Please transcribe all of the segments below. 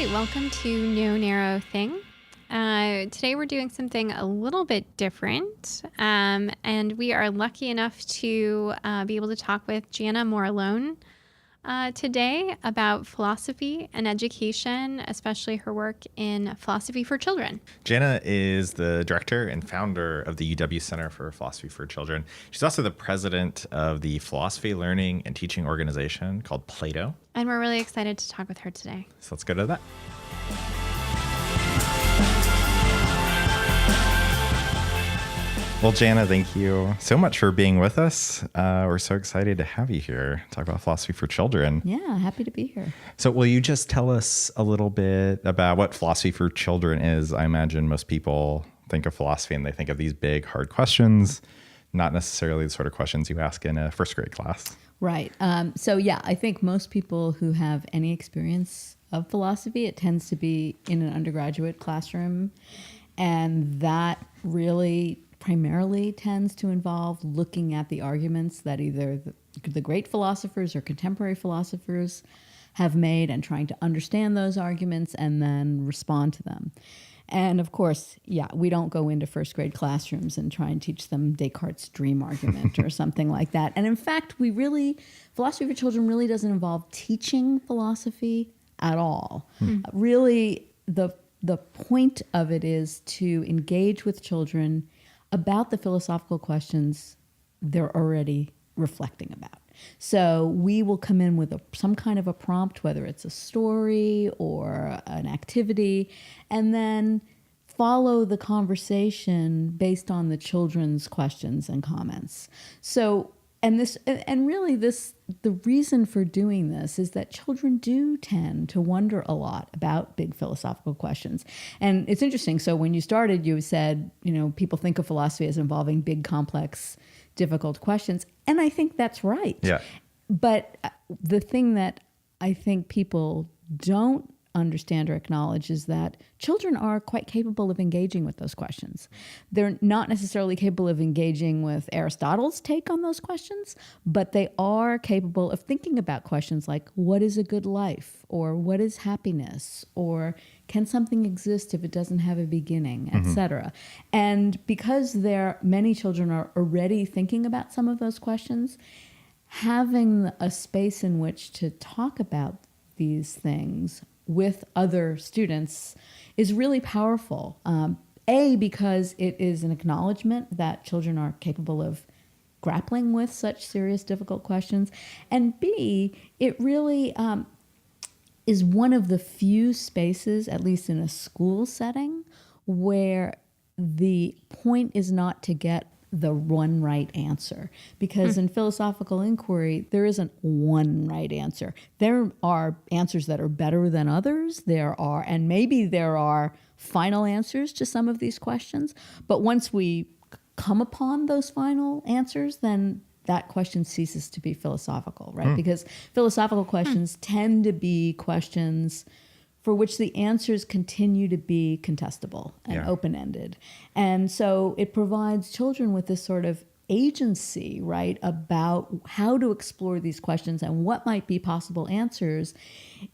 right, welcome to No Narrow Thing. Today we're doing something a little bit different, and we are lucky enough to be able to talk with Jana Mohr today about philosophy and education, especially her work in philosophy for children. Jana is the director and founder of the UW Center for Philosophy for Children. She's also the president of the philosophy learning and teaching organization called Plato. And we're really excited to talk with her today. So let's go to that. Well, Jana, thank you so much for being with us. We're so excited to have you here, talk about philosophy for children. Yeah, happy to be here. So will you just tell us a little bit about what philosophy for children is? I imagine most people think of philosophy and they think of these big, hard questions, not necessarily the sort of questions you ask in a first grade class. Right. I think most people who have any experience of philosophy, it tends to be in an undergraduate classroom. And that really primarily tends to involve looking at the arguments that either the great philosophers or contemporary philosophers have made and trying to understand those arguments and then respond to them. And of course, we don't go into first grade classrooms and try and teach them Descartes' dream argument or something like that. And in fact, philosophy for children really doesn't involve teaching philosophy at all. Really, the point of it is to engage with children about the philosophical questions they're already reflecting about. So we will come in with some kind of a prompt, whether it's a story or an activity, and then follow the conversation based on the children's questions and comments. So, the reason for doing this is that children do tend to wonder a lot about big philosophical questions. And it's interesting. So when you started, you said, people think of philosophy as involving big, complex, difficult questions. And I think that's right. Yeah. But the thing that I think people don't understand or acknowledge is that children are quite capable of engaging with those questions. They're not necessarily capable of engaging with Aristotle's take on those questions, but they are capable of thinking about questions like, what is a good life? Or what is happiness? Or can something exist if it doesn't have a beginning, etc. And because many children are already thinking about some of those questions, having a space in which to talk about these things with other students is really powerful. Because it is an acknowledgement that children are capable of grappling with such serious, difficult questions. And B, it really is one of the few spaces, at least in a school setting, where the point is not to get the one right answer. Because in philosophical inquiry, there isn't one right answer. There are answers that are better than others. And maybe there are final answers to some of these questions. But once we come upon those final answers, then that question ceases to be philosophical, right? Because philosophical questions tend to be questions for which the answers continue to be contestable and open-ended. And so it provides children with this sort of agency, right, about how to explore these questions and what might be possible answers,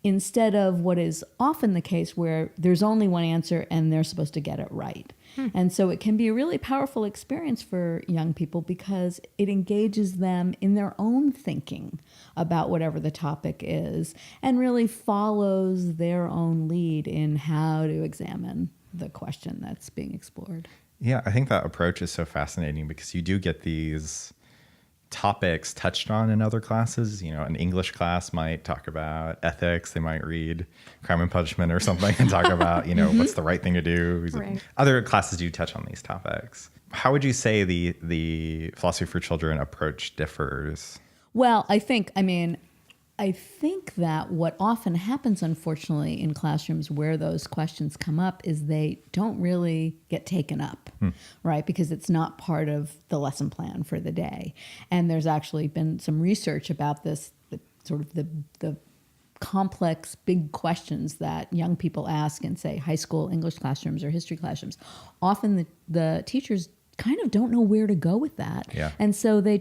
instead of what is often the case where there's only one answer and they're supposed to get it right. And so it can be a really powerful experience for young people because it engages them in their own thinking about whatever the topic is and really follows their own lead in how to examine the question that's being explored. Yeah, I think that approach is so fascinating because you do get these topics touched on in other classes. An English class might talk about ethics. They might read Crime and Punishment or something and talk about, what's the right thing to do. Right. Other classes do touch on these topics. How would you say the philosophy for children approach differs? Well, I think that what often happens, unfortunately, in classrooms where those questions come up is they don't really get taken up, right? Because it's not part of the lesson plan for the day. And there's actually been some research about this, the complex, big questions that young people ask in, say, high school English classrooms or history classrooms. Often the teachers kind of don't know where to go with that. Yeah. And so they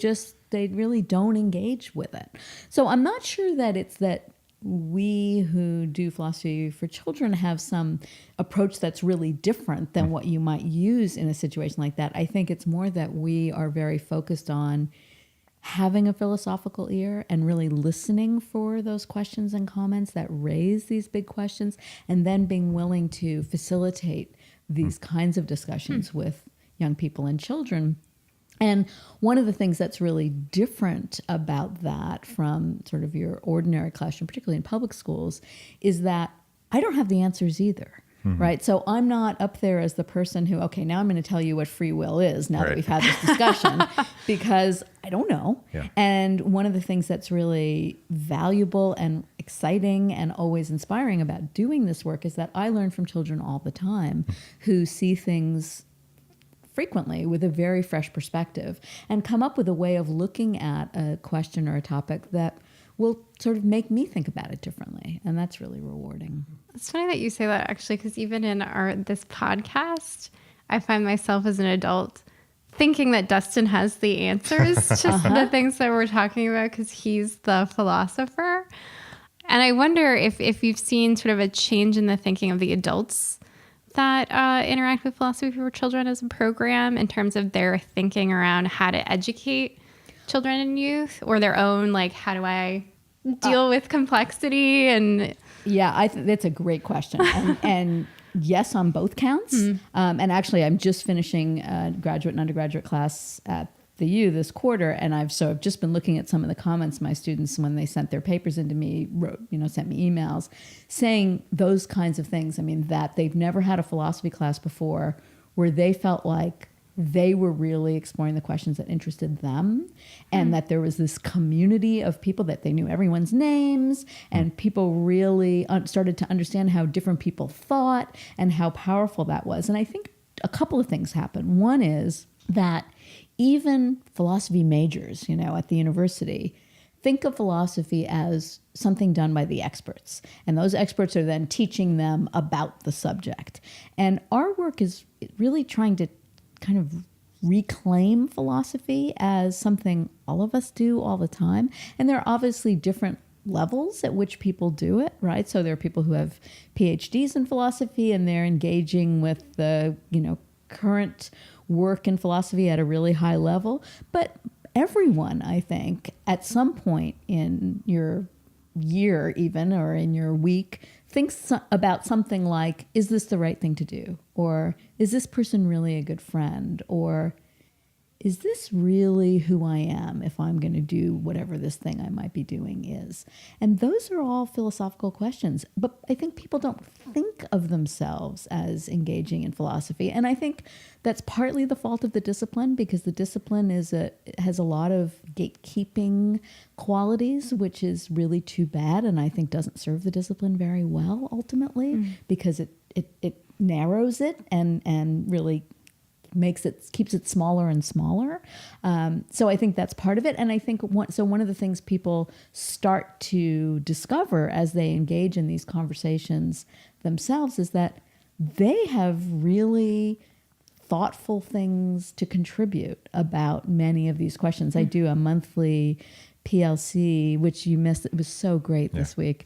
really don't engage with it. So I'm not sure that it's that we who do philosophy for children have some approach that's really different than what you might use in a situation like that. I think it's more that we are very focused on having a philosophical ear and really listening for those questions and comments that raise these big questions, and then being willing to facilitate these kinds of discussions with young people and children. And one of the things that's really different about that from sort of your ordinary classroom, particularly in public schools, is that I don't have the answers either. Right. So I'm not up there as the person who, okay, now I'm going to tell you what free will is now that we've had this discussion, because I don't know. Yeah. And one of the things that's really valuable and exciting and always inspiring about doing this work is that I learn from children all the time who see things frequently with a very fresh perspective and come up with a way of looking at a question or a topic that will sort of make me think about it differently. And that's really rewarding. It's funny that you say that, actually, because even in this podcast, I find myself as an adult thinking that Dustin has the answers to the things that we're talking about because he's the philosopher. And I wonder if you've seen sort of a change in the thinking of the adults that interact with philosophy for children as a program in terms of their thinking around how to educate children and youth, or their own, like, how do I deal with complexity? And yeah, I think that's a great question. And yes, on both counts. And actually, I'm just finishing a graduate and undergraduate class at the U this quarter, and I've just been looking at some of the comments my students, when they sent their papers into me, sent me emails saying those kinds of things. I mean, that they've never had a philosophy class before where they felt like they were really exploring the questions that interested them, and that there was this community of people that they knew everyone's names, and people really started to understand how different people thought and how powerful that was. And I think a couple of things happened. One is that even philosophy majors, at the university, think of philosophy as something done by the experts. And those experts are then teaching them about the subject. And our work is really trying to kind of reclaim philosophy as something all of us do all the time. And there are obviously different levels at which people do it, right? So there are people who have PhDs in philosophy and they're engaging with the, current work in philosophy at a really high level. But everyone, I think, at some point in your year even, or in your week, thinks about something like, is this the right thing to do? Or is this person really a good friend? Or is this really who I am if I'm going to do whatever this thing I might be doing is? And those are all philosophical questions. But I think people don't think of themselves as engaging in philosophy. And I think that's partly the fault of the discipline, because the discipline has a lot of gatekeeping qualities, which is really too bad, and I think doesn't serve the discipline very well ultimately, because it narrows it and really keeps it smaller and smaller. So I think that's part of it. And I think one of the things people start to discover as they engage in these conversations themselves is that they have really thoughtful things to contribute about many of these questions. I do a monthly PLC, which you missed. It was so great this week.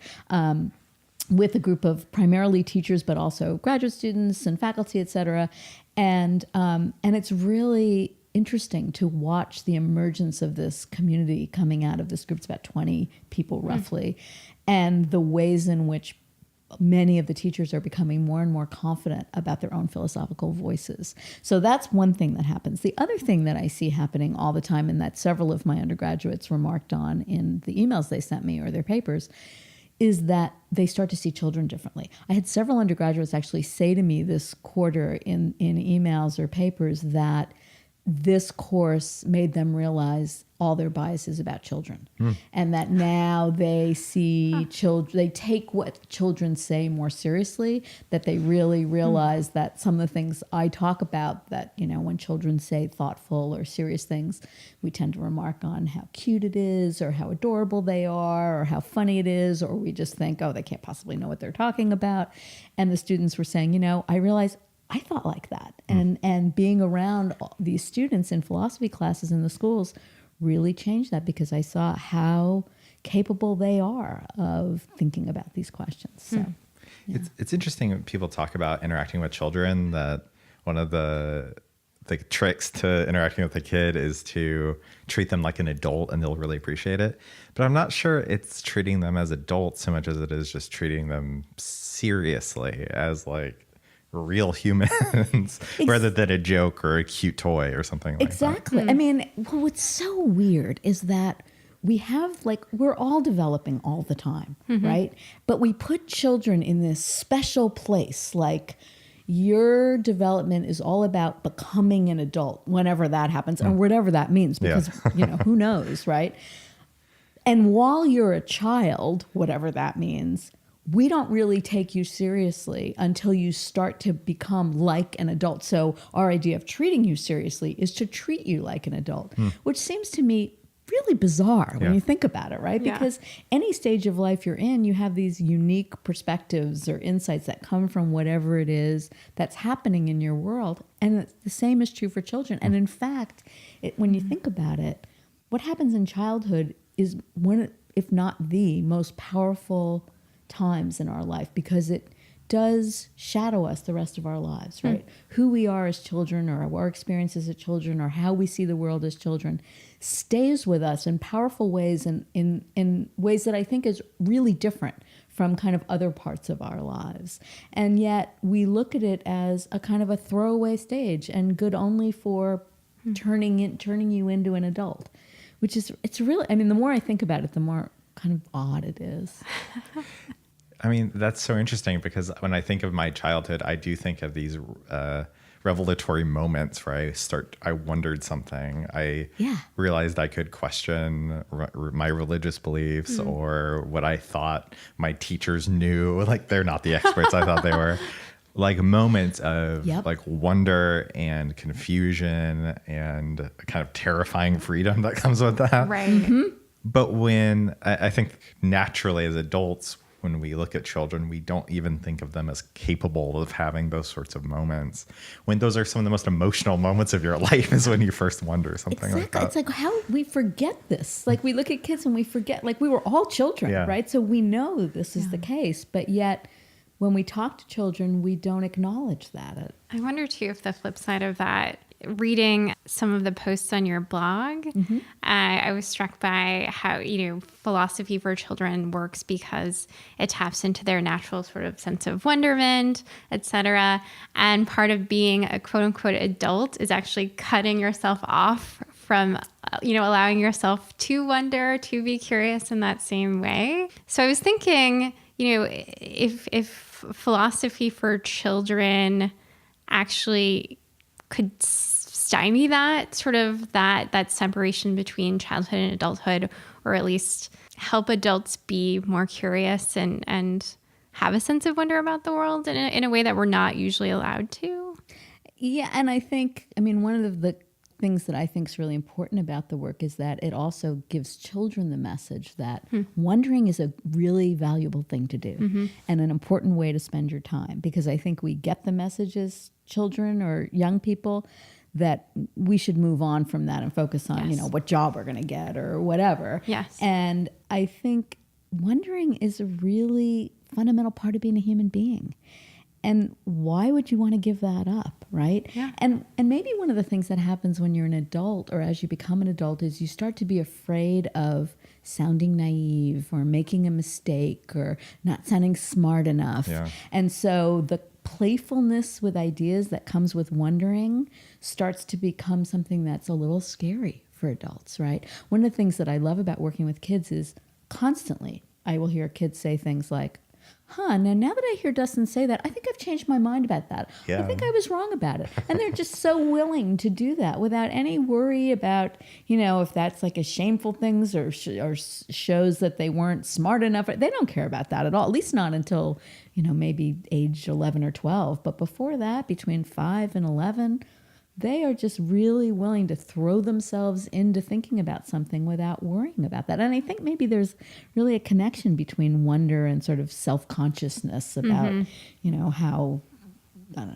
With a group of primarily teachers, but also graduate students and faculty, et cetera. And it's really interesting to watch the emergence of this community coming out of this group. It's about 20 people roughly, and the ways in which many of the teachers are becoming more and more confident about their own philosophical voices. So that's one thing that happens. The other thing that I see happening all the time, and that several of my undergraduates remarked on in the emails they sent me or their papers, is that they start to see children differently. I had several undergraduates actually say to me this quarter in emails or papers that this course made them realize all their biases about children, and that now they see children, they take what children say more seriously, that they really realize that some of the things I talk about, that, when children say thoughtful or serious things, we tend to remark on how cute it is or how adorable they are or how funny it is, or we just think, oh, they can't possibly know what they're talking about. And the students were saying, I realize I thought like that. And being around these students in philosophy classes in the schools really changed that, because I saw how capable they are of thinking about these questions. So, yeah. It's interesting when people talk about interacting with children, that one of the tricks to interacting with a kid is to treat them like an adult and they'll really appreciate it. But I'm not sure it's treating them as adults so much as it is just treating them seriously as like real humans rather than a joke or a cute toy or something like that. Exactly. I mean, what's so weird is that we have, like, we're all developing all the time, right? But we put children in this special place, like your development is all about becoming an adult whenever that happens, or whatever that means, because, who knows, right? And while you're a child, whatever that means, we don't really take you seriously until you start to become like an adult. So our idea of treating you seriously is to treat you like an adult, which seems to me really bizarre when you think about it, right? Yeah. Because any stage of life you're in, you have these unique perspectives or insights that come from whatever it is that's happening in your world. And the same is true for children. And in fact, when you think about it, what happens in childhood is one, if not the most powerful times in our life, because it does shadow us the rest of our lives, right? Who we are as children, or our experiences as children, or how we see the world as children stays with us in powerful ways, and in ways that I think is really different from kind of other parts of our lives. And yet we look at it as a kind of a throwaway stage and good only for turning you into an adult, which is, it's really, I mean, the more I think about it, the more kind of odd it is. I mean, that's so interesting, because when I think of my childhood, I do think of these revelatory moments where I wondered something. I realized I could question my religious beliefs or what I thought my teachers knew. Like, they're not the experts I thought they were. Like moments of like wonder and confusion and kind of terrifying freedom that comes with that. Right. But when I think naturally as adults, when we look at children, we don't even think of them as capable of having those sorts of moments. When those are some of the most emotional moments of your life is when you first wonder something like that. It's like how we forget this. Like, we look at kids and we forget, like, we were all children, right? So we know this is the case, but yet when we talk to children, we don't acknowledge that. I wonder too if the flip side of that, reading some of the posts on your blog, I was struck by how, philosophy for children works because it taps into their natural sort of sense of wonderment, etc. And part of being a quote unquote adult is actually cutting yourself off from, allowing yourself to wonder, to be curious in that same way. So I was thinking, if philosophy for children actually could stymie that sort of that separation between childhood and adulthood, or at least help adults be more curious and have a sense of wonder about the world in a way that we're not usually allowed to. Yeah, and I think, one of the things that I think is really important about the work is that it also gives children the message that wondering is a really valuable thing to do and an important way to spend your time, because I think we get the message as children or young people that we should move on from that and focus on, what job we're going to get or whatever. Yes. And I think wondering is a really fundamental part of being a human being. And why would you want to give that up, right? Yeah. And maybe one of the things that happens when you're an adult, or as you become an adult, is you start to be afraid of sounding naive or making a mistake or not sounding smart enough. Yeah. And so the playfulness with ideas that comes with wondering starts to become something that's a little scary for adults, right? One of the things that I love about working with kids is constantly I will hear kids say things like, now that I hear Dustin say that, I think I've changed my mind about that. Yeah. I think I was wrong about it. And they're just so willing to do that without any worry about, if that's like a shameful things or shows that they weren't smart enough. They don't care about that at all, at least not until, maybe age 11 or 12. But before that, between 5 and 11, they are just really willing to throw themselves into thinking about something without worrying about that. And I think maybe there's really a connection between wonder and sort of self-consciousness about, how,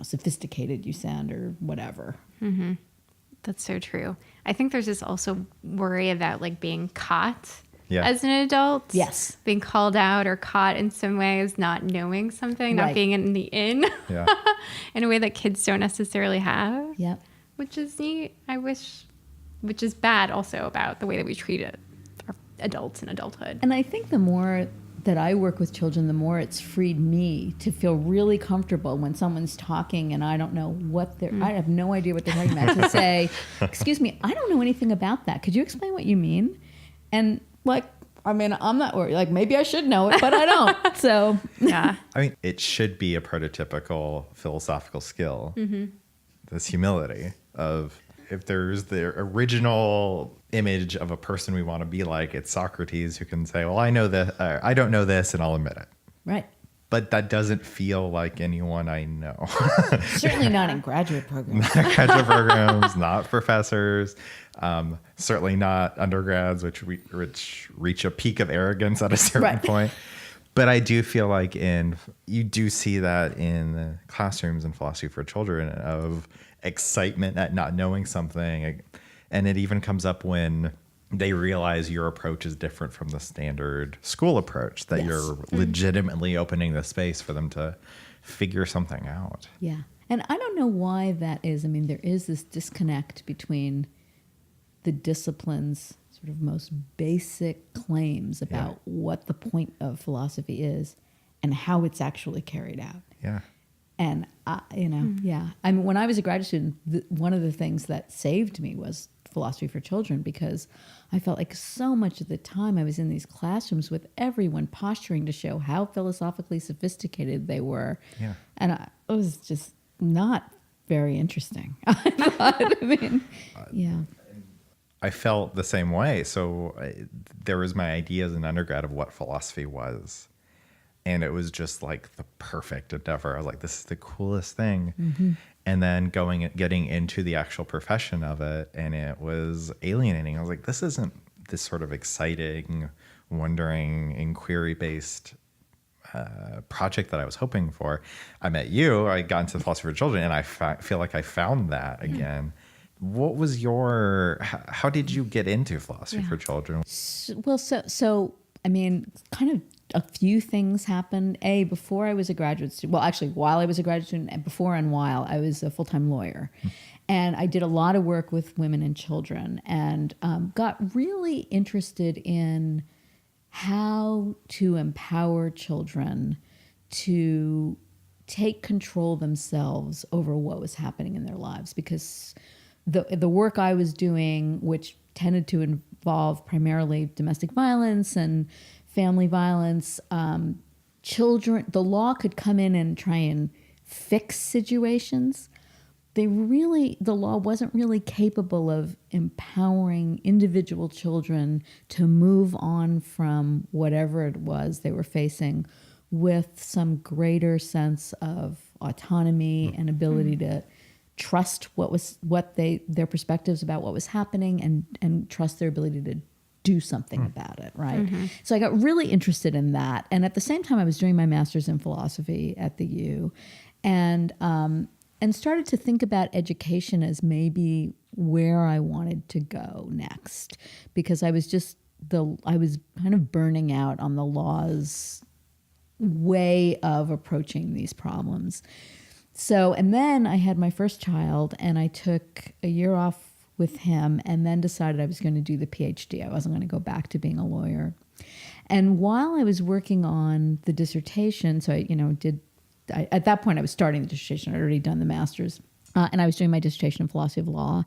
sophisticated you sound or whatever. That's so true. I think there's this also worry about like being caught Yeah. as an adult. Yes. Being called out or caught in some way as not knowing something, not Right. being in the in Yeah. in a way that kids don't necessarily have. Yep. Which is neat. Which is bad also about the way that we treat it, our adults and adulthood. And I think the more that I work with children, the more it's freed me to feel really comfortable when someone's talking and I don't know what I have no idea what they're talking about, to say, excuse me, I don't know anything about that. Could you explain what you mean? And like, I mean, I'm not worried. Like, maybe I should know it, but I don't. So, Yeah. I mean, it should be a prototypical philosophical skill. This humility of, if there's the original image of a person we want to be like, it's Socrates, who can say, well, I know that I don't know this, and I'll admit it. right. But that doesn't feel like anyone I know. Certainly not in graduate programs. Graduate programs, not professors, certainly not undergrads, which reach a peak of arrogance at a certain Right. point. But I do feel like you do see that in the classrooms in philosophy for children, of excitement at not knowing something. And it even comes up when they realize your approach is different from the standard school approach, that Yes. you're legitimately opening the space for them to figure something out. Yeah. And I don't know why that is. I mean, there is this disconnect between the discipline's sort of most basic claims about what the point of philosophy is and how it's actually carried out. Yeah. And, yeah. I mean, when I was a graduate student, one of the things that saved me was philosophy for children, because I felt like so much of the time I was in these classrooms with everyone posturing to show how philosophically sophisticated they were. Yeah. And it was just not very interesting. I thought, I mean, yeah. I felt the same way. So there was my idea as an undergrad of what philosophy was. And it was just like the perfect endeavor. I was like, this is the coolest thing. Mm-hmm. And then getting into the actual profession of it, and it was alienating. I was like, this isn't this sort of exciting, wondering, inquiry-based project that I was hoping for. I met you, I got into philosophy for children, and I feel like I found that again. What was how did you get into philosophy for children? So I mean, kind of a few things happened. Before I was a graduate student, well, actually, while I was a graduate student, and before and while I was a full-time lawyer. And I did a lot of work with women and children, and got really interested in how to empower children to take control themselves over what was happening in their lives. Because the work I was doing, which tended to involve primarily domestic violence and family violence, the law could come in and try and fix situations. The law wasn't really capable of empowering individual children to move on from whatever it was they were facing with some greater sense of autonomy and ability to trust their perspectives about what was happening, and trust their ability to do something about it, right? So I got really interested in that. And at the same time, I was doing my master's in philosophy at the U, and started to think about education as maybe where I wanted to go next, because I was kind of burning out on the law's way of approaching these problems. So, and then I had my first child, and I took a year off with him, and then decided I was going to do the PhD. I wasn't going to go back to being a lawyer. And while I was working on the dissertation, so at that point I was starting the dissertation. I'd already done the master's, and I was doing my dissertation in philosophy of law.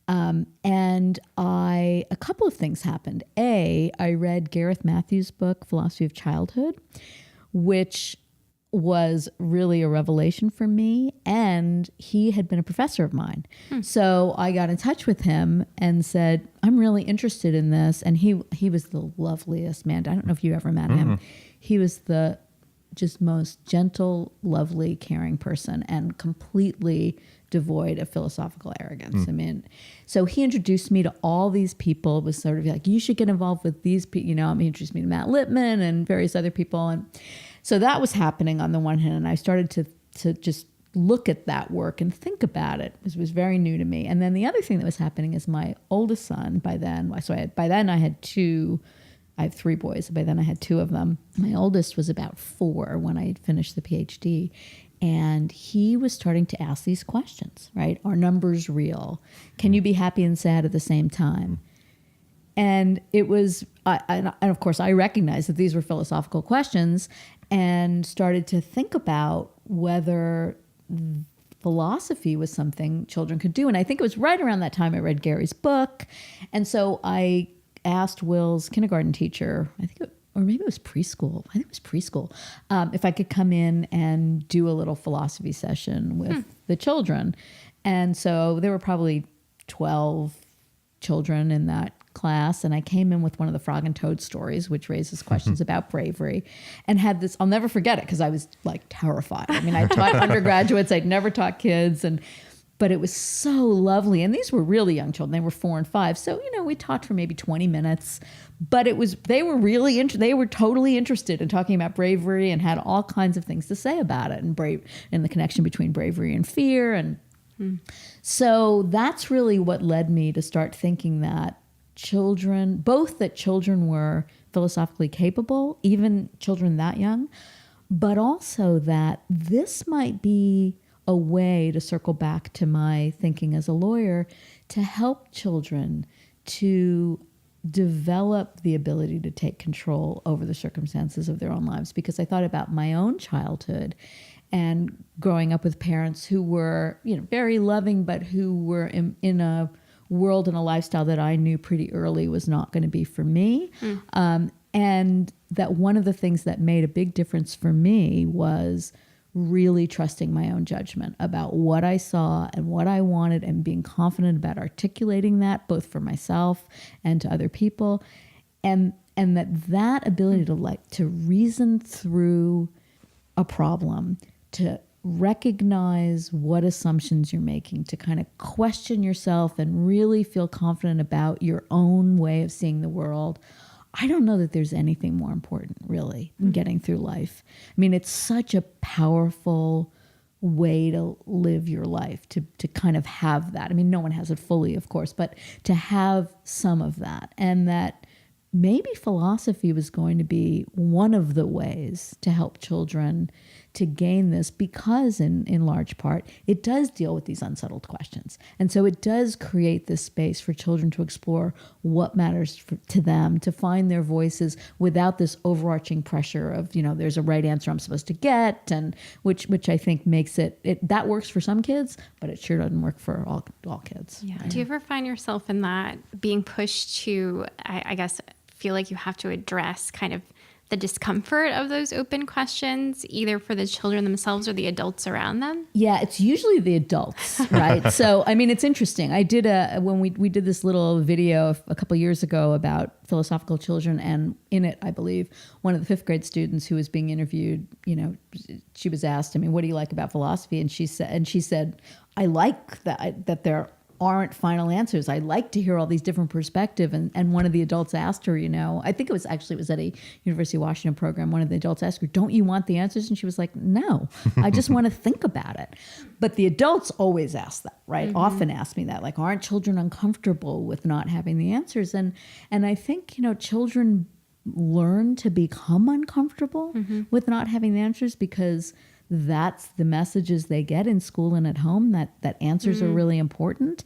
And a couple of things happened. I read Gareth Matthews' book, Philosophy of Childhood, which was really a revelation for me, and he had been a professor of mine. So I got in touch with him and said, I'm really interested in this. And he was the loveliest man. I don't know if you ever met him. He was the just most gentle, lovely, caring person, and completely devoid of philosophical arrogance. I mean, so he introduced me to all these people. It was sort of like, you should get involved with these people. He introduced me to Matt Lippman and various other people. And so that was happening on the one hand, and I started to just look at that work and think about it. It was very new to me. And then the other thing that was happening is my oldest son by then I had two I have 3 boys. By then I had 2 of them. My oldest was about 4 when I finished the PhD. And he was starting to ask these questions, right? Are numbers real? Can you be happy and sad at the same time? And it was, and of course, I recognized that these were philosophical questions and started to think about whether philosophy was something children could do. And I think it was right around that time I read Gary's book. And so I asked Will's kindergarten teacher, or maybe it was preschool. I think it was preschool. If I could come in and do a little philosophy session with the children. And so there were probably 12 children in that class. And I came in with one of the Frog and Toad stories, which raises questions about bravery, and had this, I'll never forget it because I was like terrified. I mean, I taught undergraduates, I'd never taught kids, but it was so lovely. And these were really young children. They were 4 and 5. So, we taught for maybe 20 minutes, but they were really they were totally interested in talking about bravery and had all kinds of things to say about it, and the connection between bravery and fear. And so that's really what led me to start thinking that children were philosophically capable, even children that young, but also that this might be a way to circle back to my thinking as a lawyer to help children to develop the ability to take control over the circumstances of their own lives. Because I thought about my own childhood and growing up with parents who were, very loving, but who were in a world and a lifestyle that I knew pretty early was not going to be for me. And that one of the things that made a big difference for me was really trusting my own judgment about what I saw and what I wanted, and being confident about articulating that both for myself and to other people. And that ability to reason through a problem, to recognize what assumptions you're making, to kind of question yourself and really feel confident about your own way of seeing the world. I don't know that there's anything more important, really, in getting through life. I mean, it's such a powerful way to live your life, to kind of have that. I mean, no one has it fully, of course, but to have some of that. And that maybe philosophy was going to be one of the ways to help children to gain this, because in large part, it does deal with these unsettled questions. And so it does create this space for children to explore what matters to them, to find their voices without this overarching pressure of, there's a right answer I'm supposed to get, and which I think makes it that works for some kids, but it sure doesn't work for all kids. Yeah. Right? Do you ever find yourself in that, being pushed to, I guess, feel like you have to address kind of the discomfort of those open questions, either for the children themselves or the adults around them? Yeah, it's usually the adults, right? So, I mean, it's interesting. I did when we did this little video a couple years ago about philosophical children, and in it, I believe, one of the 5th grade students who was being interviewed, she was asked, what do you like about philosophy? And she said, I like that there aren't final answers. I like to hear all these different perspectives. And one of the adults asked her, I think it was at a University of Washington program. One of the adults asked her, don't you want the answers? And she was like, no, I just want to think about it. But the adults always ask that, right? Mm-hmm. Often ask me that, like, aren't children uncomfortable with not having the answers? And I think, children learn to become uncomfortable with not having the answers, because that's the messages they get in school and at home, that answers are really important.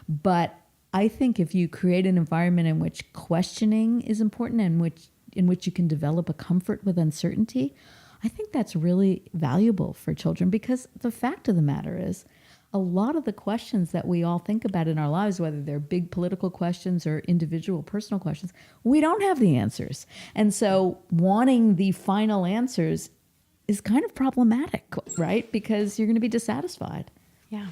But I think if you create an environment in which questioning is important, and in which you can develop a comfort with uncertainty, I think that's really valuable for children. Because the fact of the matter is, a lot of the questions that we all think about in our lives, whether they're big political questions or individual personal questions, we don't have the answers. And so wanting the final answers is kind of problematic, right? Because you're going to be dissatisfied. Yeah.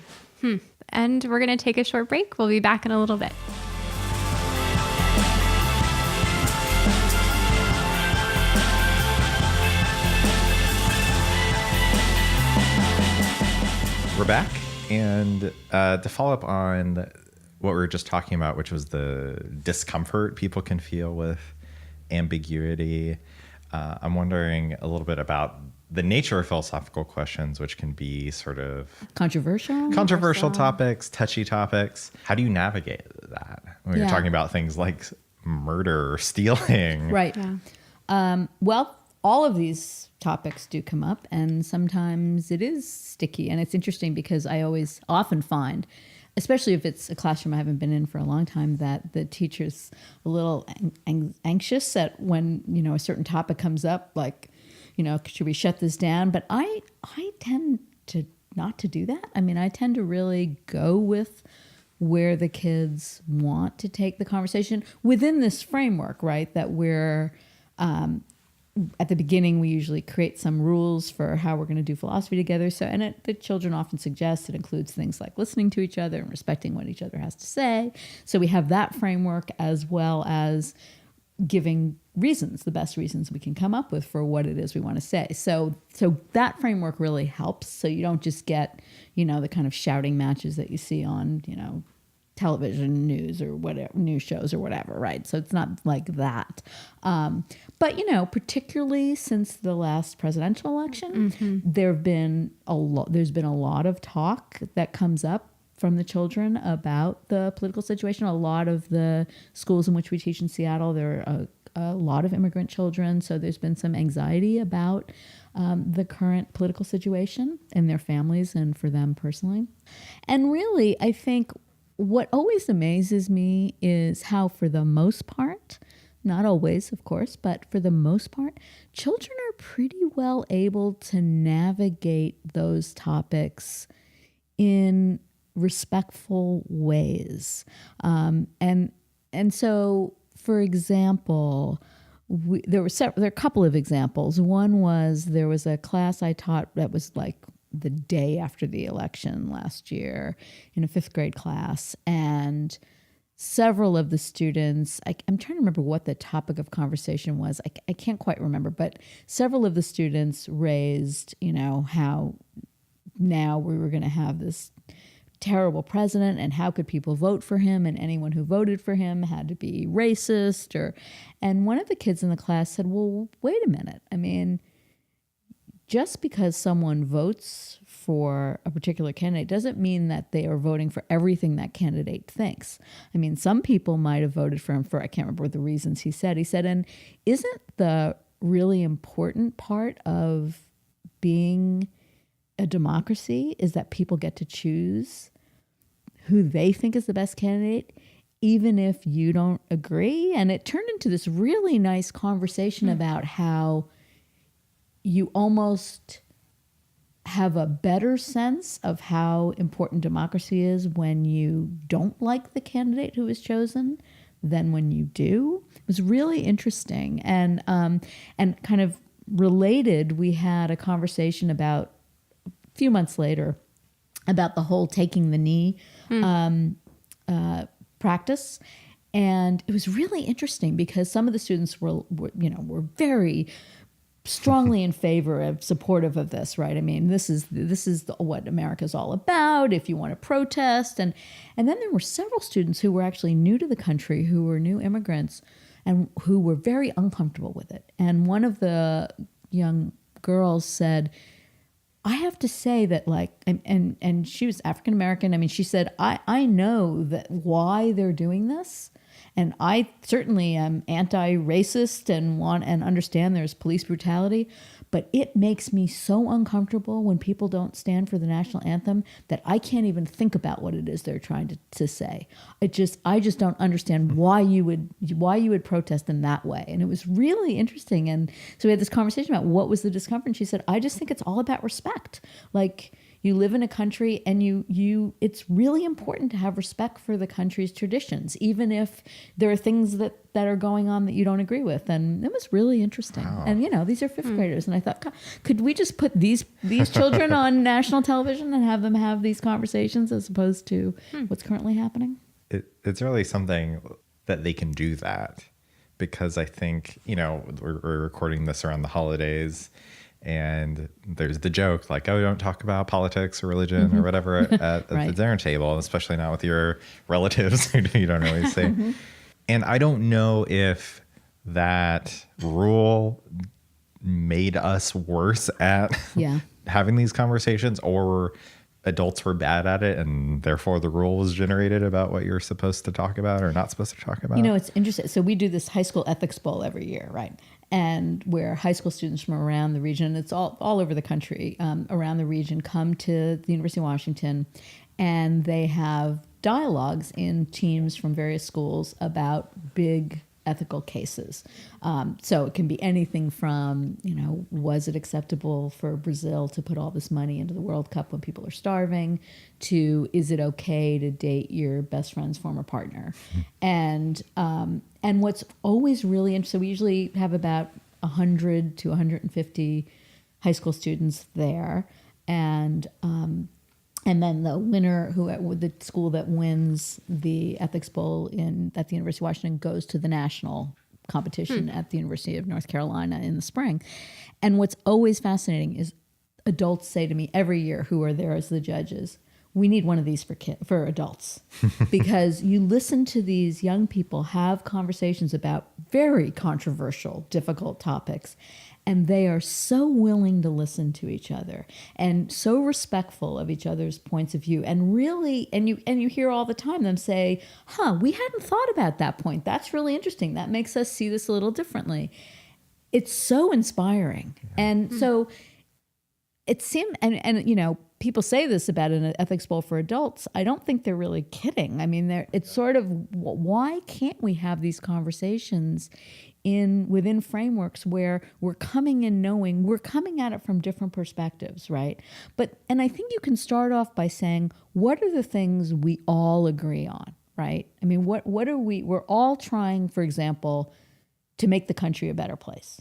And we're going to take a short break. We'll be back in a little bit. We're back. And to follow up on what we were just talking about, which was the discomfort people can feel with ambiguity, I'm wondering a little bit about the nature of philosophical questions, which can be sort of controversial topics, touchy topics. How do you navigate that when you're talking about things like murder or stealing. Right. Well, all of these topics do come up, and sometimes it is sticky. And it's interesting because I often find, especially if it's a classroom I haven't been in for a long time, that the teacher's a little anxious at when, a certain topic comes up, like, should we shut this down? But I tend to not to do that. I mean, I tend to really go with where the kids want to take the conversation within this framework, right? That we're, at the beginning, we usually create some rules for how we're going to do philosophy together. So, and the children often suggest it includes things like listening to each other and respecting what each other has to say. So we have that framework, as well as giving reasons, the best reasons we can come up with for what it is we want to say. So that framework really helps. So you don't just get, the kind of shouting matches that you see on, television news or whatever, news shows or whatever, right? So it's not like that. But, particularly since the last presidential election, there's been a lot of talk that comes up from the children about the political situation. A lot of the schools in which we teach in Seattle, there are a lot of immigrant children. So there's been some anxiety about the current political situation in their families and for them personally. And really, I think what always amazes me is how, for the most part, not always, of course, but for the most part, children are pretty well able to navigate those topics in respectful ways. And so, for example, there are a couple of examples. One was, there was a class I taught that was like the day after the election last year in a 5th grade class, and several of the students, I'm trying to remember what the topic of conversation was. I can't quite remember, but several of the students raised, how now we were going to have this terrible president, and how could people vote for him, and anyone who voted for him had to be racist. And one of the kids in the class said, well, wait a minute. I mean, just because someone votes for a particular candidate doesn't mean that they are voting for everything that candidate thinks. I mean, some people might have voted for him for, I can't remember the reasons he said. He said, and isn't the really important part of being a democracy is that people get to choose who they think is the best candidate, even if you don't agree? And it turned into this really nice conversation about how you almost have a better sense of how important democracy is when you don't like the candidate who is chosen than when you do. It was really interesting. And kind of related, we had a conversation about, a few months later, about the whole taking the knee practice. And it was really interesting because some of the students were very strongly in favor of, supportive of this, right? I mean, this is what America's all about. If you want to protest, and then there were several students who were actually new to the country, who were new immigrants, and who were very uncomfortable with it. And one of the young girls said, I have to say that, like, and she was African American. I mean, she said, I know that why they're doing this. And I certainly am anti-racist and understand there's police brutality, but it makes me so uncomfortable when people don't stand for the national anthem that I can't even think about what it is they're trying to say. I just don't understand why you would protest in that way. And it was really interesting. And so we had this conversation about what was the discomfort. And she said, I just think it's all about respect. Like, you live in a country, and it's really important to have respect for the country's traditions, even if there are things that are going on that you don't agree with. And it was really interesting. Wow. And these are 5th graders, and I thought, God, could we just put these children on national television and have them have these conversations as opposed to what's currently happening? It's really something that they can do that, because I think we're recording this around the holidays. And there's the joke, like, oh, don't talk about politics or religion or whatever at right. the dinner table, especially not with your relatives who you don't really see. And I don't know if that rule made us worse at having these conversations, or adults were bad at it and therefore the rule was generated about what you're supposed to talk about or not supposed to talk about? You know, it's interesting. So we do this high school ethics bowl every year, right? And where high school students from around the region, it's all over the country, around the region, come to the University of Washington, and they have dialogues in teams from various schools about big ethical cases. So it can be anything from, you know, was it acceptable for Brazil to put all this money into the World Cup when people are starving, to is it okay to date your best friend's former partner? And what's always really interesting, so we usually have about 100 to 150 high school students there. And then the winner, the school that wins the ethics bowl at the University of Washington, goes to the national competition at the University of North Carolina in the spring. And what's always fascinating is adults say to me every year, who are there as the judges, we need one of these for adults. Because you listen to these young people have conversations about very controversial, difficult topics, and they are so willing to listen to each other and so respectful of each other's points of view. And really, and you hear all the time them say, we hadn't thought about that point. That's really interesting. That makes us see this a little differently. It's so inspiring. And so it seemed, and you know, people say this about an ethics bowl for adults. I don't think they're really kidding. I mean, it's sort of, why can't we have these conversations within frameworks where we're coming in knowing we're coming at it from different perspectives, right? And I think you can start off by saying, what are the things we all agree on, right? I mean, what are we're all trying, for example, to make the country a better place.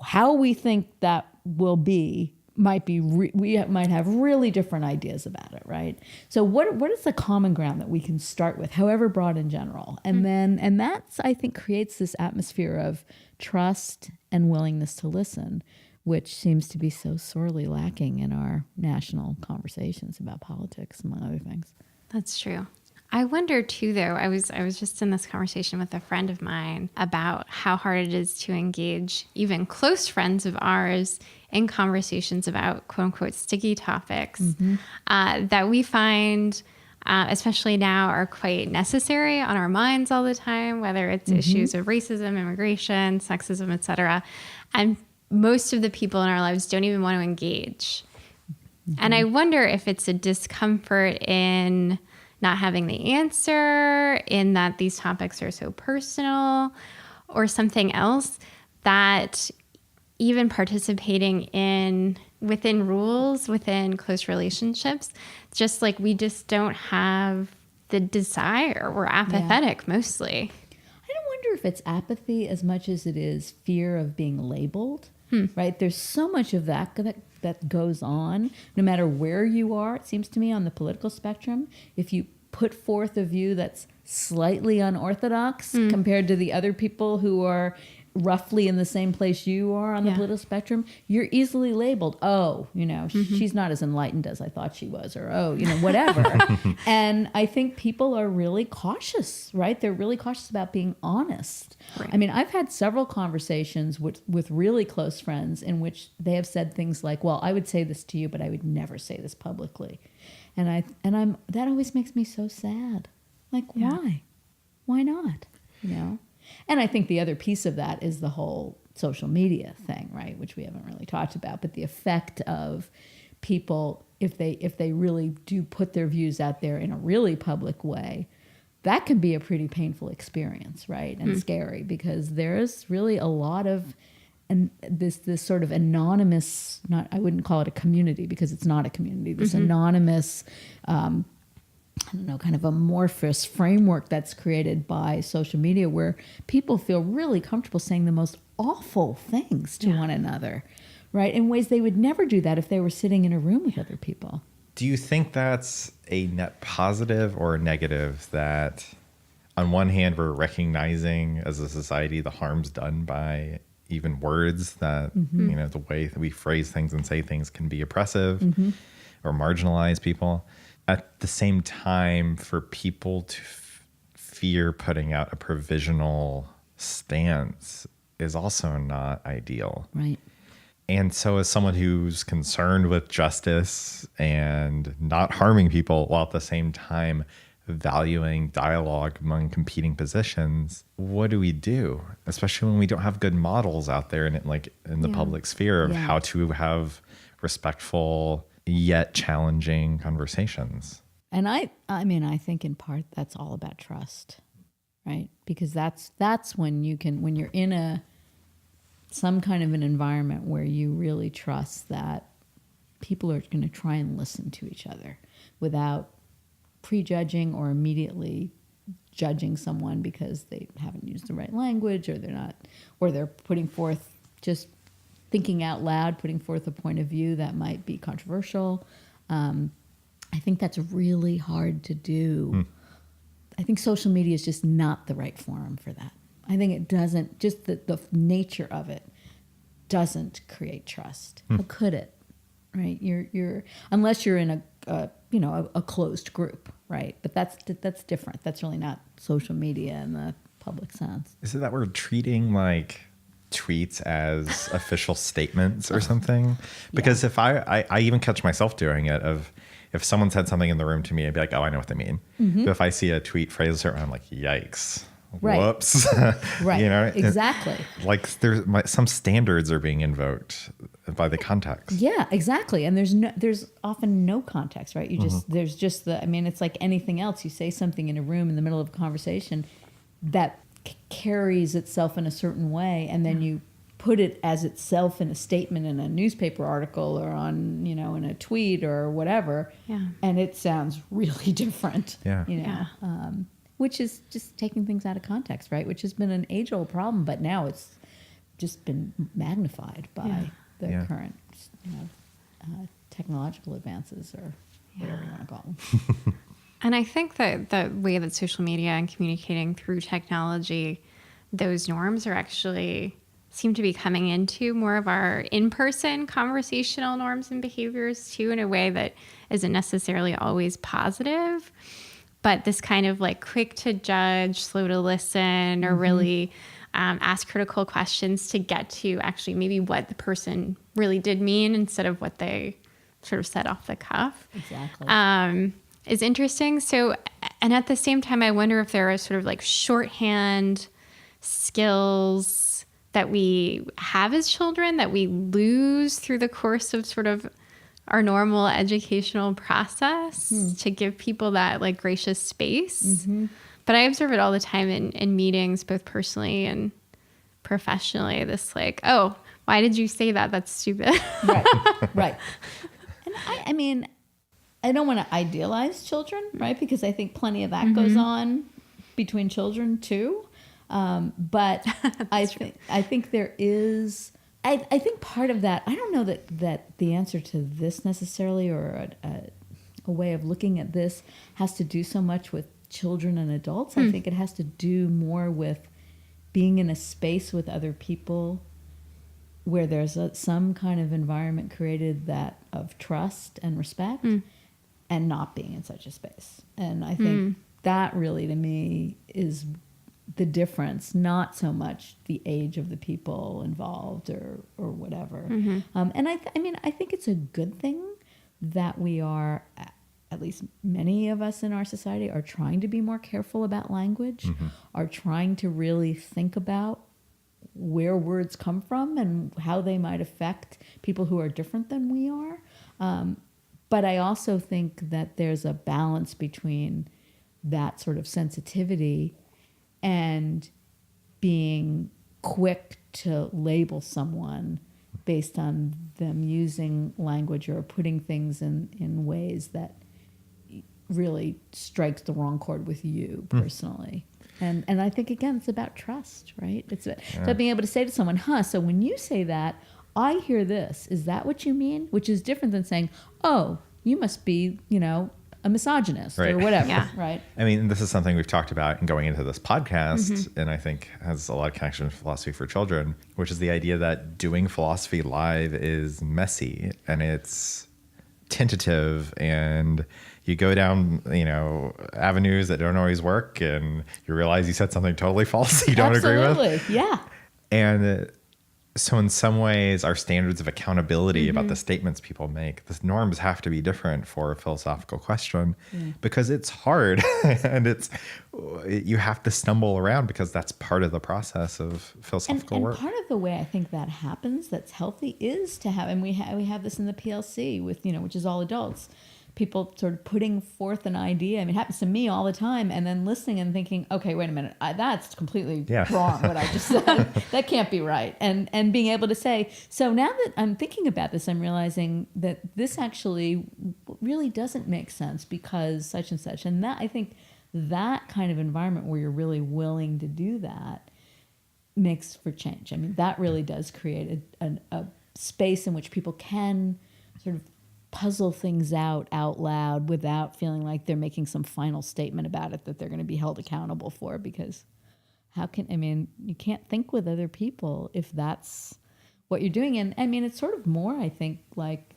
How we think that will be we might have really different ideas about it, right? So what is the common ground that we can start with, however broad in general? And then that's, I think, creates this atmosphere of trust and willingness to listen, which seems to be so sorely lacking in our national conversations about politics, among other things. That's true. I wonder too, though, I was just in this conversation with a friend of mine about how hard it is to engage even close friends of ours in conversations about quote unquote sticky topics that we find, especially now, are quite necessary on our minds all the time, whether it's issues of racism, immigration, sexism, etc. And most of the people in our lives don't even want to engage. And I wonder if it's a discomfort in not having the answer, in that these topics are so personal, or something else, that even participating within rules, within close relationships, just like we just don't have the desire. We're apathetic mostly. I don't wonder if it's apathy as much as it is fear of being labeled, right? There's so much of that goes on, no matter where you are, it seems to me, on the political spectrum. If you put forth a view that's slightly unorthodox compared to the other people who are roughly in the same place you are on the political spectrum, you're easily labeled, she's not as enlightened as I thought she was, or, whatever. And I think people are really cautious, right? They're really cautious about being honest. Right. I mean, I've had several conversations with really close friends in which they have said things like, well, I would say this to you, but I would never say this publicly. And that always makes me so sad. Like, why? Why not? And I think the other piece of that is the whole social media thing, right? Which we haven't really talked about, but the effect of people, if they really do put their views out there in a really public way, that can be a pretty painful experience, right? And scary, because there's really a lot of this sort of anonymous, I wouldn't call it a community because it's not a community, this anonymous, kind of amorphous framework that's created by social media where people feel really comfortable saying the most awful things to one another, right? In ways they would never do that if they were sitting in a room with other people. Do you think that's a net positive or a negative, that on one hand, we're recognizing as a society the harms done by even words, that, the way that we phrase things and say things can be oppressive or marginalize people? At the same time, for people to fear putting out a provisional stance is also not ideal. Right. And so, as someone who's concerned with justice and not harming people while at the same time valuing dialogue among competing positions, what do we do? Especially when we don't have good models out there in the public sphere of how to have respectful yet challenging conversations. And I mean, I think in part that's all about trust, right? Because that's when you're in some kind of an environment where you really trust that people are going to try and listen to each other without prejudging or immediately judging someone because they haven't used the right language, or they're putting forth, just thinking out loud, putting forth a point of view that might be controversial. I think that's really hard to do. I think social media is just not the right forum for that. I think it doesn't, just the nature of it doesn't create trust. How could it? Right? You're unless you're in a closed group, right? But that's different. That's really not social media in the public sense. Is it that we're treating like tweets as official statements or something? Because if I even catch myself doing it, if someone said something in the room to me, I'd be like, oh, I know what they mean. But if I see a tweet phrase a certain way, I'm like, yikes. Right. Whoops. Right. Exactly. Like some standards are being invoked by the context. Yeah, exactly. And there's often no context, right? There's just it's like anything else. You say something in a room in the middle of a conversation that carries itself in a certain way, and then you put it as itself in a statement in a newspaper article or on, in a tweet or whatever. Yeah. And it sounds really different. Yeah. Which is just taking things out of context, right? Which has been an age-old problem, but now it's just been magnified by the current, technological advances, or whatever you want to call them. And I think that the way that social media and communicating through technology, those norms are actually seem to be coming into more of our in-person conversational norms and behaviors too, in a way that isn't necessarily always positive. But this kind of like quick to judge, slow to listen, or really ask critical questions to get to actually maybe what the person really did mean instead of what they sort of said off the cuff. Exactly. Is interesting. So, and at the same time, I wonder if there are sort of like shorthand skills that we have as children that we lose through the course of sort of our normal educational process to give people that like gracious space. But I observe it all the time in meetings, both personally and professionally. This like, oh, why did you say that? That's stupid. Right. And I mean, I don't want to idealize children, right? Because I think plenty of that goes on between children too. But I think there is. I think part of that, I don't know that the answer to this necessarily, or a way of looking at this, has to do so much with children and adults. I think it has to do more with being in a space with other people where there's some kind of environment created that of trust and respect, and not being in such a space. And I think that really, to me, is the difference, not so much the age of the people involved or whatever. And I think it's a good thing that we are, at least many of us in our society, are trying to be more careful about language, are trying to really think about where words come from and how they might affect people who are different than we are. But I also think that there's a balance between that sort of sensitivity and being quick to label someone based on them using language or putting things in ways that really strikes the wrong chord with you personally. And I think, again, it's about trust, right? It's about being able to say to someone, so when you say that, I hear this. Is that what you mean? Which is different than saying, oh, you must be, a misogynist or whatever, right? I mean, this is something we've talked about in going into this podcast, and I think has a lot of connection with philosophy for children, which is the idea that doing philosophy live is messy and it's tentative, and you go down, avenues that don't always work, and you realize you said something totally false you don't agree with. Yeah. And So in some ways, our standards of accountability about the statements people make, the norms have to be different for a philosophical question because it's hard and you have to stumble around because that's part of the process of philosophical And work. part of the way I think that happens that's healthy is to have, and we have this in the PLC with, which is all adults, people sort of putting forth an idea. I mean, it happens to me all the time, and then listening and thinking, okay, wait a minute, that's completely wrong what I just said. That can't be right. And being able to say, so now that I'm thinking about this, I'm realizing that this actually really doesn't make sense because such and such. And that, I think that kind of environment where you're really willing to do that makes for change. I mean, that really does create a space in which people can sort of puzzle things out loud without feeling like they're making some final statement about it that they're going to be held accountable for. Because you can't think with other people if that's what you're doing. And I mean, it's sort of more, I think, like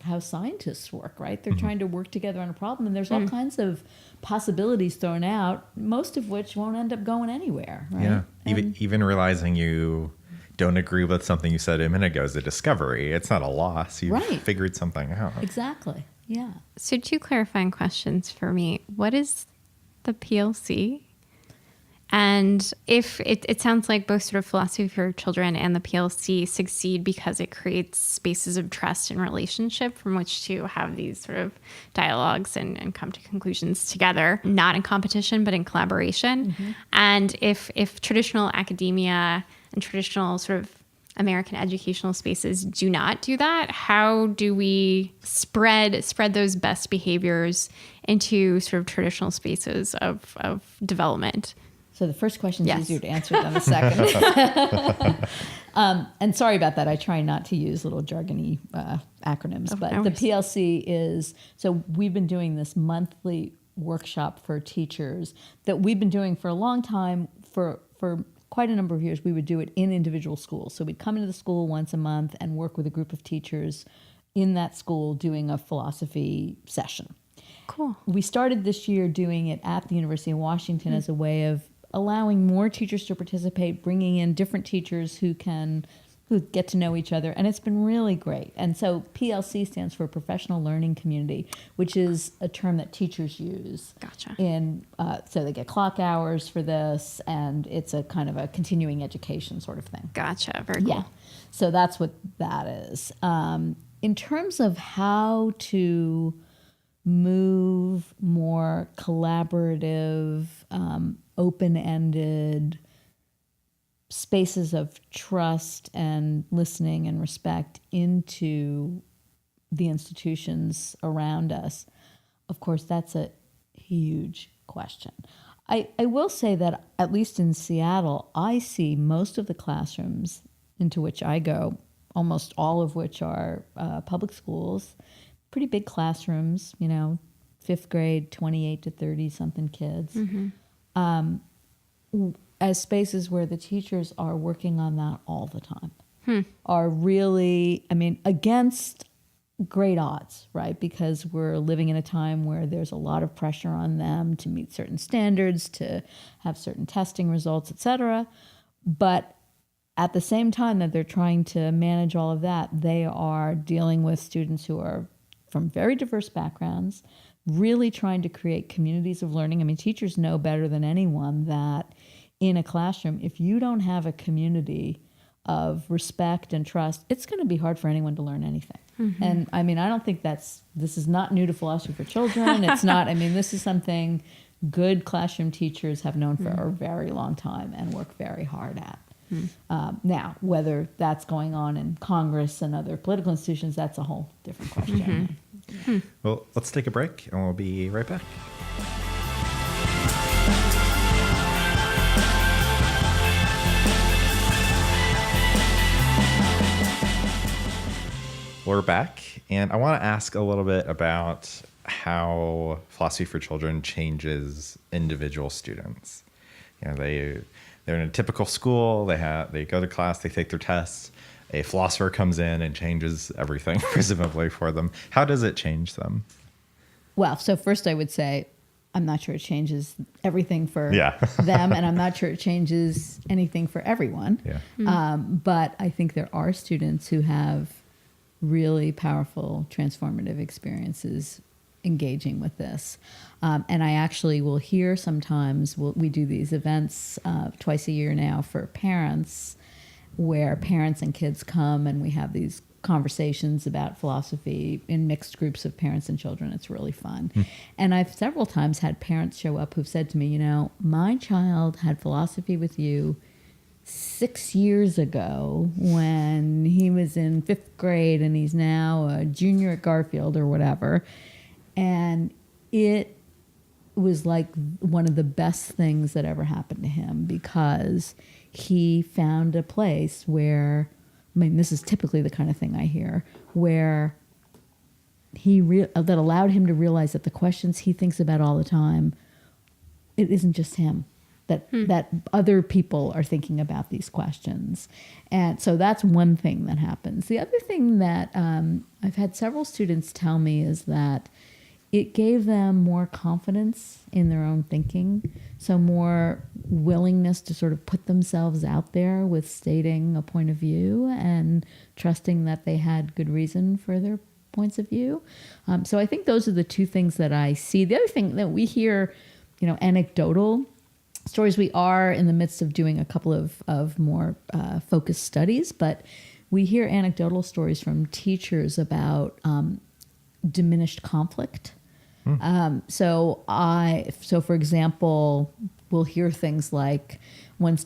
how scientists work, right? They're trying to work together on a problem, and there's all kinds of possibilities thrown out, most of which won't end up going anywhere, right? Yeah, even realizing you don't agree with something you said a minute ago is a discovery. It's not a loss. You've figured something out. Exactly. Yeah. So 2 clarifying questions for me. What is the PLC? And if it sounds like both sort of philosophy for children and the PLC succeed because it creates spaces of trust and relationship from which to have these sort of dialogues and come to conclusions together, not in competition, but in collaboration. And if traditional academia and traditional sort of American educational spaces do not do that, how do we spread those best behaviors into sort of traditional spaces of development? So the first question is easier to answer than the second. And sorry about that. I try not to use little jargony acronyms, but the PLC is, so we've been doing this monthly workshop for teachers that we've been doing for a long time. For quite a number of years, we would do it in individual schools. So we'd come into the school once a month and work with a group of teachers in that school doing a philosophy session. Cool. We started this year doing it at the University of Washington as a way of allowing more teachers to participate, bringing in different teachers who get to know each other, and it's been really great. And so PLC stands for Professional Learning Community, which is a term that teachers use. Gotcha. So they get clock hours for this, and it's a kind of a continuing education sort of thing. Gotcha. Very cool. Yeah. So that's what that is. In terms of how to move more collaborative, open-ended spaces of trust and listening and respect into the institutions around us, of course, that's a huge question. I will say that, at least in Seattle, I see most of the classrooms into which I go, almost all of which are public schools, pretty big classrooms, 5th grade, 28 to 30-something kids, as spaces where the teachers are working on that all the time, are really, against great odds, right? Because we're living in a time where there's a lot of pressure on them to meet certain standards, to have certain testing results, et cetera. But at the same time that they're trying to manage all of that, they are dealing with students who are from very diverse backgrounds, really trying to create communities of learning. Teachers know better than anyone that in a classroom, if you don't have a community of respect and trust, it's going to be hard for anyone to learn anything. And I don't think this is not new to philosophy for children. It's not, this is something good classroom teachers have known for a very long time and work very hard at. Now, whether that's going on in Congress and other political institutions, that's a whole different question. Well, let's take a break and we'll be right back. We're back, and I want to ask a little bit about how philosophy for children changes individual students. They're in a typical school. They go to class, they take their tests. A philosopher comes in and changes everything, presumably, for them. How does it change them? Well, so first I would say I'm not sure it changes everything for Yeah. them, and I'm not sure it changes anything for everyone. Yeah. But I think there are students who have really powerful transformative experiences engaging with this. And I actually will hear sometimes, we do these events twice a year now for parents, where parents and kids come and we have these conversations about philosophy in mixed groups of parents and children. It's really fun. And I've several times had parents show up who've said to me, you know, my child had philosophy with you 6 years ago when he was in 5th grade and he's now a junior at Garfield or whatever. And it was like one of the best things that ever happened to him, because he found a place where, I mean, this is typically the kind of thing I hear, where that allowed him to realize that the questions he thinks about all the time, it isn't just him. That other people are thinking about these questions. And so that's one thing that happens. The other thing that I've had several students tell me is that it gave them more confidence in their own thinking, so more willingness to sort of put themselves out there with stating a point of view and trusting that they had good reason for their points of view. So I think those are the two things that I see. The other thing that we hear, you know, anecdotal stories. We are in the midst of doing a couple of more focused studies, but we hear anecdotal stories from teachers about diminished conflict. So for example, we'll hear things like one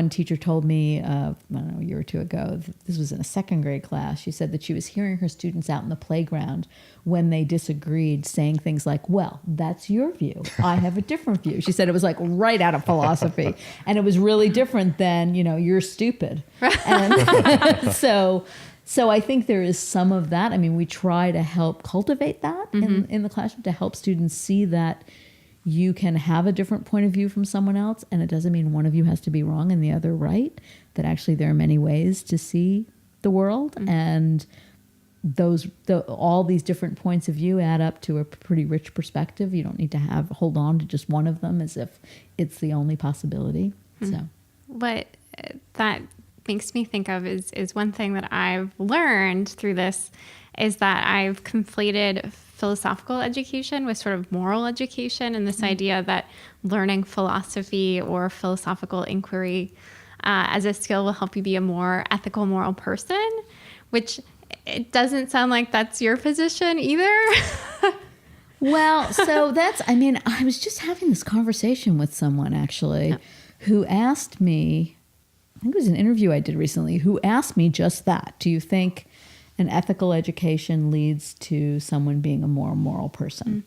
teacher told me, I don't know, a year or two ago, this was in a 2nd grade class. She said that she was hearing her students out in the playground when they disagreed saying things like, well, that's your view. I have a different view. She said it was like right out of philosophy. And it was really different than, you know, you're stupid. And so I think there is some of that. I mean, we try to help cultivate that in the classroom, to help students see that you can have a different point of view from someone else, and it doesn't mean one of you has to be wrong and the other right, that actually there are many ways to see the world, and all these different points of view add up to a pretty rich perspective. You don't need to hold on to just one of them as if it's the only possibility. So what that makes me think of is one thing that I've learned through this is that I've conflated philosophical education with sort of moral education, and this idea that learning philosophy or philosophical inquiry as a skill will help you be a more ethical, moral person, which it doesn't sound like that's your position either. Well, so I was just having this conversation with someone actually who asked me, I think it was an interview I did recently, who asked me just that. Do you think an ethical education leads to someone being a more moral person?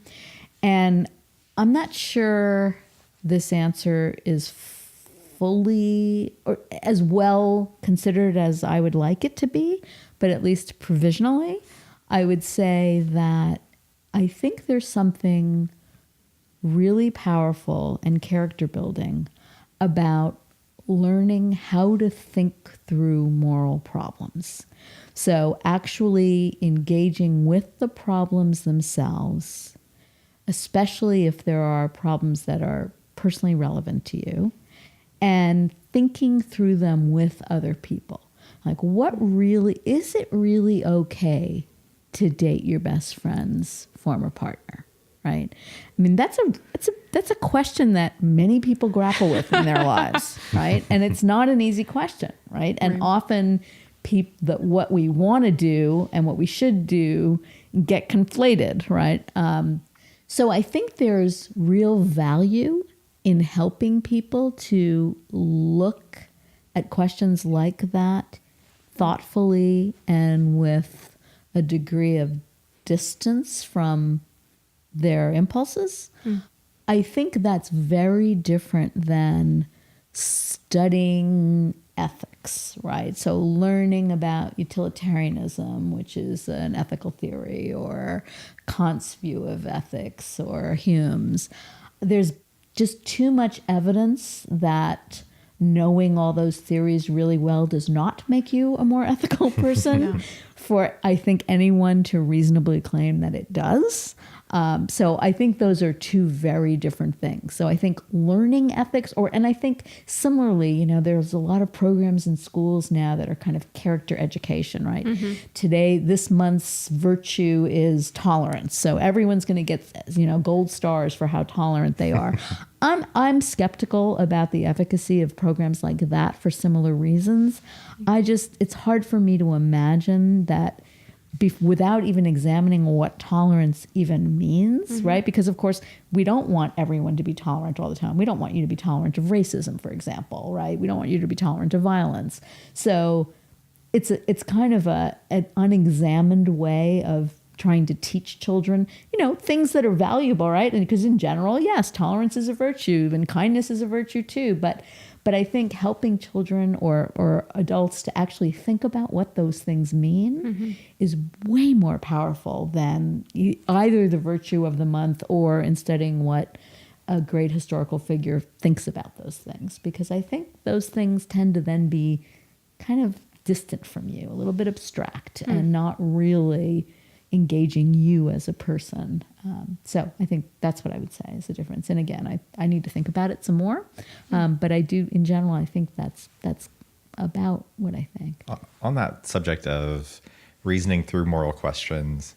And I'm not sure this answer is fully or as well considered as I would like it to be, but at least provisionally, I would say that I think there's something really powerful and character building about learning how to think through moral problems. So actually engaging with the problems themselves, especially if there are problems that are personally relevant to you, and thinking through them with other people. Like, is it really okay to date your best friend's former partner? Right? I mean, that's a question that many people grapple with in their lives, right? And it's not an easy question, right? And often what we want to do and what we should do get conflated, right? So I think there's real value in helping people to look at questions like that thoughtfully and with a degree of distance from their impulses. I think that's very different than studying ethics, right? So learning about utilitarianism, which is an ethical theory, or Kant's view of ethics, or Hume's. There's just too much evidence that knowing all those theories really well does not make you a more ethical person for, I think, anyone to reasonably claim that it does. So I think those are two very different things. So I think learning ethics, and I think similarly, there's a lot of programs in schools now that are kind of character education, right? Today, this month's virtue is tolerance. So everyone's going to get, gold stars for how tolerant they are. I'm skeptical about the efficacy of programs like that for similar reasons. It's hard for me to imagine that without even examining what tolerance even means, right? Because of course, we don't want everyone to be tolerant all the time. We don't want you to be tolerant of racism, for example, right? We don't want you to be tolerant of violence. So it's kind of an unexamined way of trying to teach children, things that are valuable, right? And because in general, yes, tolerance is a virtue and kindness is a virtue too. But I think helping children or adults to actually think about what those things mean is way more powerful than either the virtue of the month or in studying what a great historical figure thinks about those things. Because I think those things tend to then be kind of distant from you, a little bit abstract and not really engaging you as a person. So I think that's what I would say is the difference. And again, I need to think about it some more. But I do, in general, I think that's about what I think. On that subject of reasoning through moral questions,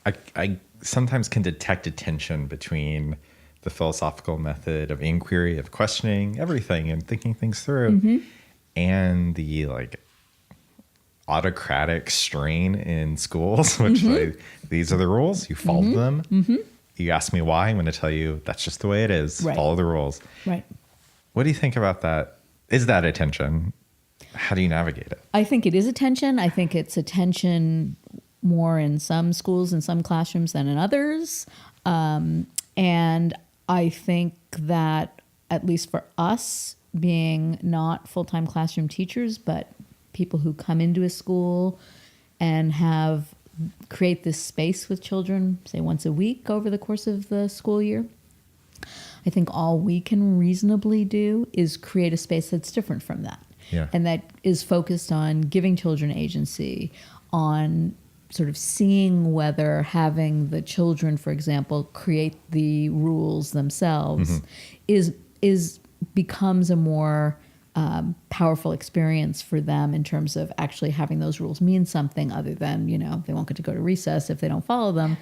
I sometimes can detect a tension between the philosophical method of inquiry, of questioning everything and thinking things through, and the autocratic strain in schools, which these are the rules, you follow them. You ask me why, I'm going to tell you that's just the way it is. Right. Follow the rules. Right. What do you think about that? Is that a tension? How do you navigate it? I think it is a tension. I think it's a tension more in some schools and some classrooms than in others. And I think that, at least for us, being not full-time classroom teachers, but people who come into a school and create this space with children, say once a week over the course of the school year, I think all we can reasonably do is create a space that's different from that. Yeah. And that is focused on giving children agency, on sort of seeing whether having the children, for example, create the rules themselves becomes a more powerful experience for them in terms of actually having those rules mean something other than, they won't get to go to recess if they don't follow them.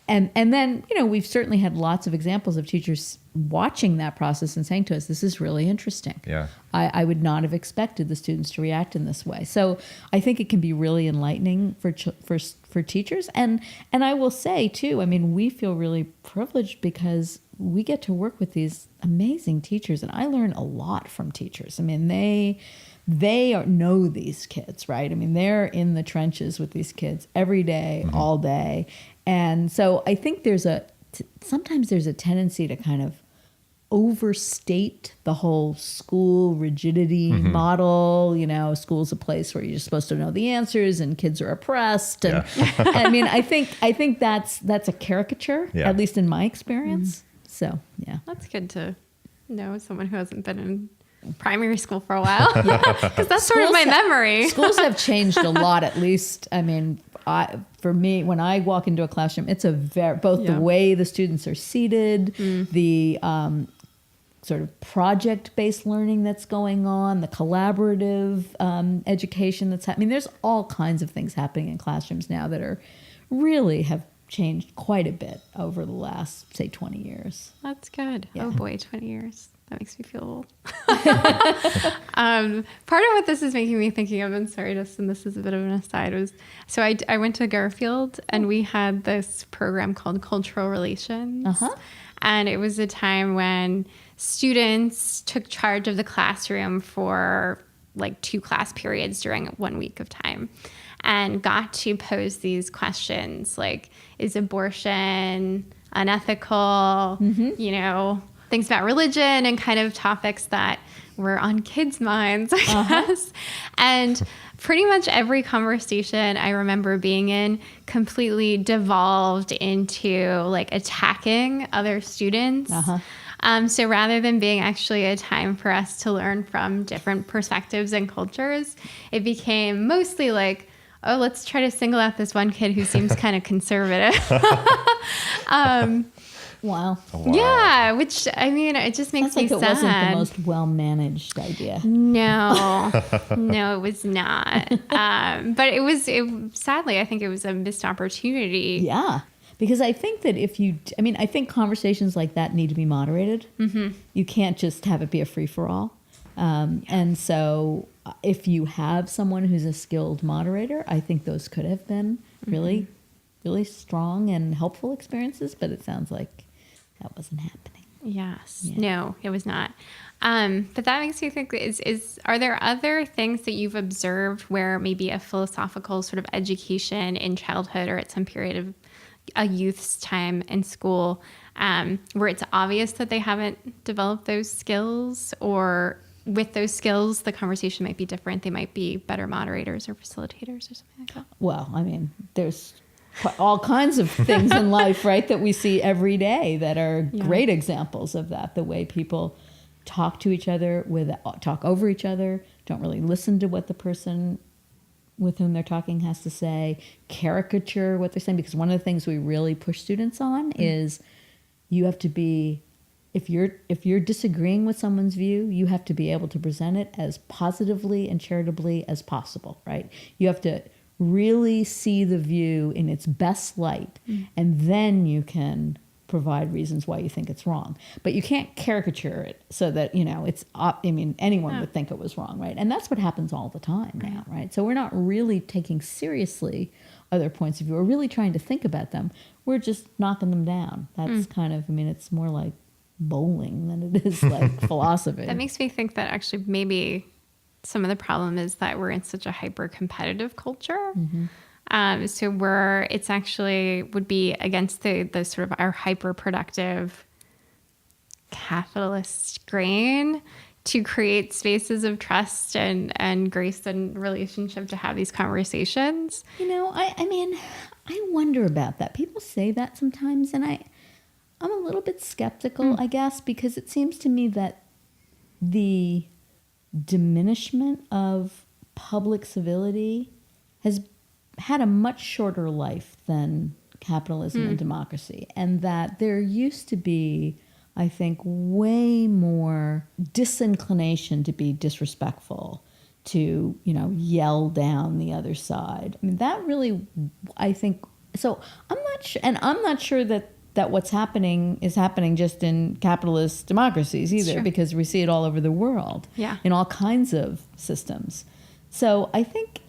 And then, we've certainly had lots of examples of teachers watching that process and saying to us, this is really interesting. Yeah. I would not have expected the students to react in this way. So I think it can be really enlightening for teachers. And I will say too, we feel really privileged because we get to work with these amazing teachers, and I learn a lot from teachers. They know these kids, right? They're in the trenches with these kids every day, all day. And so I think sometimes there's a tendency to kind of overstate the whole school rigidity model. School's a place where you're supposed to know the answers and kids are oppressed. And I think that's a caricature, at least in my experience. So, yeah. That's good to know as someone who hasn't been in primary school for a while. Because that's sort of my memory. Schools have changed a lot, at least. For me, when I walk into a classroom, it's both the way the students are seated, the sort of project-based learning that's going on, the collaborative education that's happening. There's all kinds of things happening in classrooms now that are really have changed quite a bit over the last, say, 20 years. That's good. Yeah. Oh boy, 20 years. That makes me feel old. Part of what this is making me thinking of, and sorry, and this is a bit of an aside, was so I went to Garfield and we had this program called Cultural Relations. And it was a time when students took charge of the classroom for like 2 class periods during 1 week of time and got to pose these questions like, is abortion unethical? Things about religion and kind of topics that were on kids' minds, I guess. And pretty much every conversation I remember being in completely devolved into like attacking other students. So rather than being actually a time for us to learn from different perspectives and cultures, it became mostly like, oh, let's try to single out this one kid who seems kind of conservative. Wow. Wow. Yeah, which, I mean, it just makes Sounds like me it sad. wasn't the most well-managed idea. No, no, it was not. But sadly, I think it was a missed opportunity. Yeah. Because I think that I think conversations like that need to be moderated. Mm-hmm. You can't just have it be a free-for-all. And so if you have someone who's a skilled moderator, I think those could have been really, really strong and helpful experiences, but it sounds like that wasn't happening. Yes. Yeah. No, it was not. But that makes me think, are there other things that you've observed where maybe a philosophical sort of education in childhood or at some period of a youth's time in school, where it's obvious that they haven't developed those skills, or with those skills, the conversation might be different. They might be better moderators or facilitators or something like that. Well, I mean, there's all kinds of things in life, right, that we see every day that are great examples of that. The way people talk to each other, talk over each other, don't really listen to what the person with whom they're talking has to say, caricature what they're saying. Because one of the things we really push students on is you have to be, if you're disagreeing with someone's view, you have to be able to present it as positively and charitably as possible, right? You have to really see the view in its best light, and then you can provide reasons why you think it's wrong. But you can't caricature it so that, anyone would think it was wrong, right? And that's what happens all the time now, right? So we're not really taking seriously other points of view. We're really trying to think about them. We're just knocking them down. That's kind of, it's more like bowling than it is like philosophy. That makes me think that actually maybe some of the problem is that we're in such a hyper competitive culture. So where it's actually would be against the sort of our hyper productive capitalist grain to create spaces of trust and grace and relationship to have these conversations. I wonder about that. People say that sometimes, and I'm a little bit skeptical, I guess, because it seems to me that the diminishment of public civility has had a much shorter life than capitalism and democracy, and that there used to be, I think, way more disinclination to be disrespectful, to, yell down the other side. That really, I think, so I'm not sure that what's happening is happening just in capitalist democracies either, because we see it all over the world, in all kinds of systems. So I think,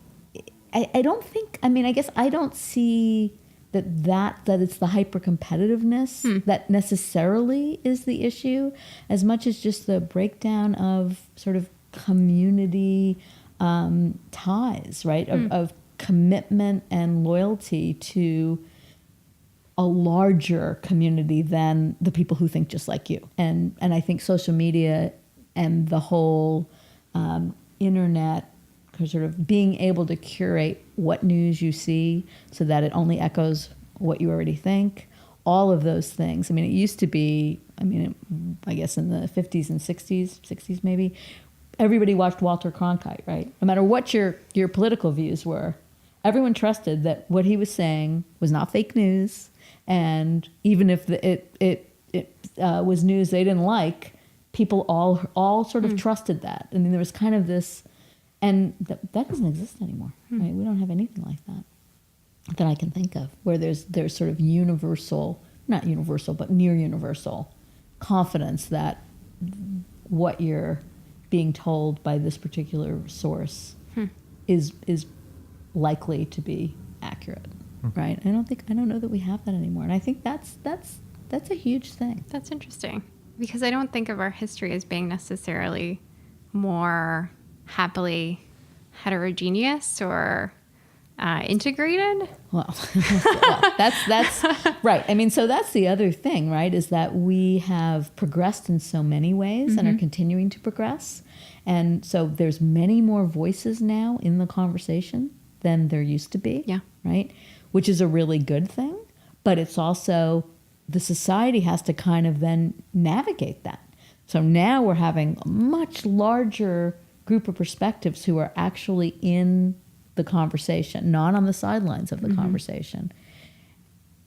I don't think, I guess I don't see that it's the hyper competitiveness that necessarily is the issue, as much as just the breakdown of sort of community ties, right? Of commitment and loyalty to a larger community than the people who think just like you. And I think social media and the whole internet sort of being able to curate what news you see so that it only echoes what you already think, all of those things. It used to be, I guess in the 50s and 60s maybe, everybody watched Walter Cronkite, right? No matter what your political views were, everyone trusted that what he was saying was not fake news. And even if it was news they didn't like, people all sort of trusted that. There was kind of this, and that doesn't exist anymore. Right? We don't have anything like that I can think of, where there's sort of universal, not universal, but near universal confidence that what you're being told by this particular source is likely to be accurate. Right? I don't know that we have that anymore. And I think that's a huge thing. That's interesting, because I don't think of our history as being necessarily more happily heterogeneous or integrated. Well, that's right. So that's the other thing, right? Is that we have progressed in so many ways and are continuing to progress. And so there's many more voices now in the conversation than there used to be. Yeah. Right? Which is a really good thing, but it's also the society has to kind of then navigate that. So now we're having a much larger group of perspectives who are actually in the conversation, not on the sidelines of the conversation.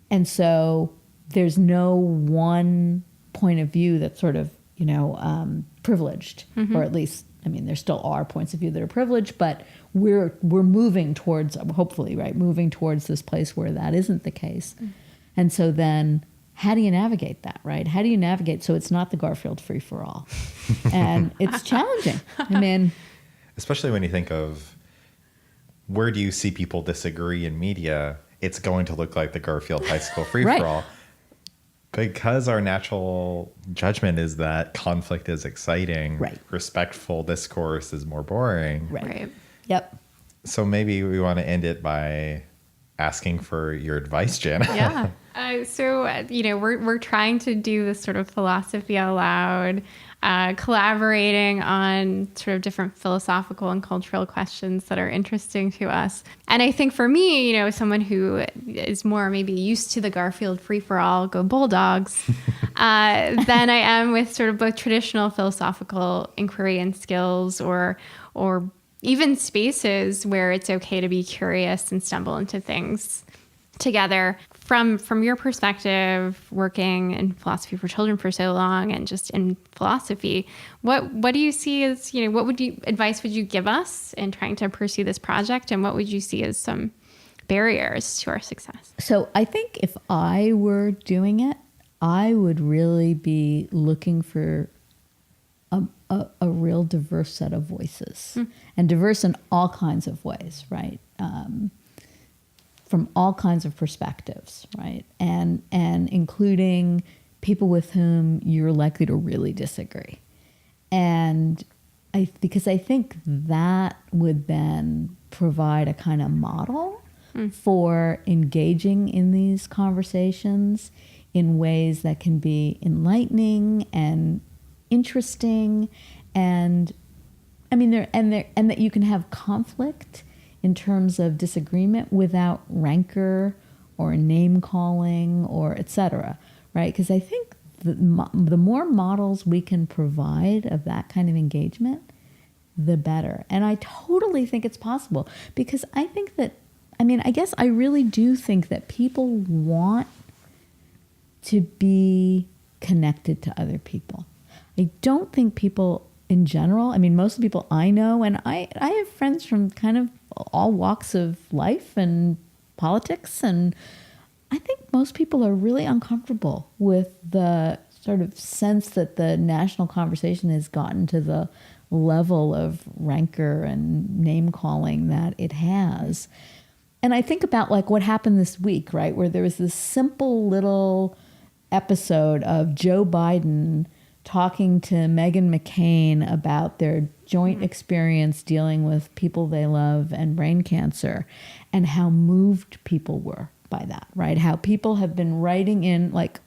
And so there's no one point of view that's sort of, privileged, or at least, I mean, there still are points of view that are privileged, but we're moving towards, hopefully, right, moving towards this place where that isn't the case. And so then how do you navigate that, right? How do you navigate so it's not the Garfield free-for-all? And it's challenging. I mean, especially when you think of where do you see people disagree in media, it's going to look like the Garfield High School free-for-all. Right. Because our natural judgment is that conflict is exciting, Right. Respectful discourse is more boring. right. Yep. So maybe we want to end it by asking for your advice, Jana. Yeah. We're trying to do this sort of philosophy out loud, collaborating on sort of different philosophical and cultural questions that are interesting to us. And I think for me, someone who is more maybe used to the Garfield free-for-all, go Bulldogs, than I am with sort of both traditional philosophical inquiry and skills or even spaces where it's okay to be curious and stumble into things together. From your perspective, working in philosophy for children for so long and just in philosophy, what do you see as, what advice would you give us in trying to pursue this project, and what would you see as some barriers to our success? So I think if I were doing it, I would really be looking for a real diverse set of voices, and diverse in all kinds of ways, right? From all kinds of perspectives, right? And including people with whom you're likely to really disagree. And because I think that would then provide a kind of model for engaging in these conversations in ways that can be enlightening and interesting, and I mean, and that you can have conflict in terms of disagreement without rancor or name calling or et cetera, right? Because I think the more models we can provide of that kind of engagement, the better. And I totally think it's possible, because I think that, I guess I really do think that people want to be connected to other people. I don't think people in general, most of the people I know, and I have friends from kind of all walks of life and politics, and I think most people are really uncomfortable with the sort of sense that the national conversation has gotten to the level of rancor and name calling that it has. And I think about like what happened this week, right, where there was this simple little episode of Joe Biden talking to Meghan McCain about their joint experience dealing with people they love and brain cancer, and how moved people were by that, right? How people have been writing in, like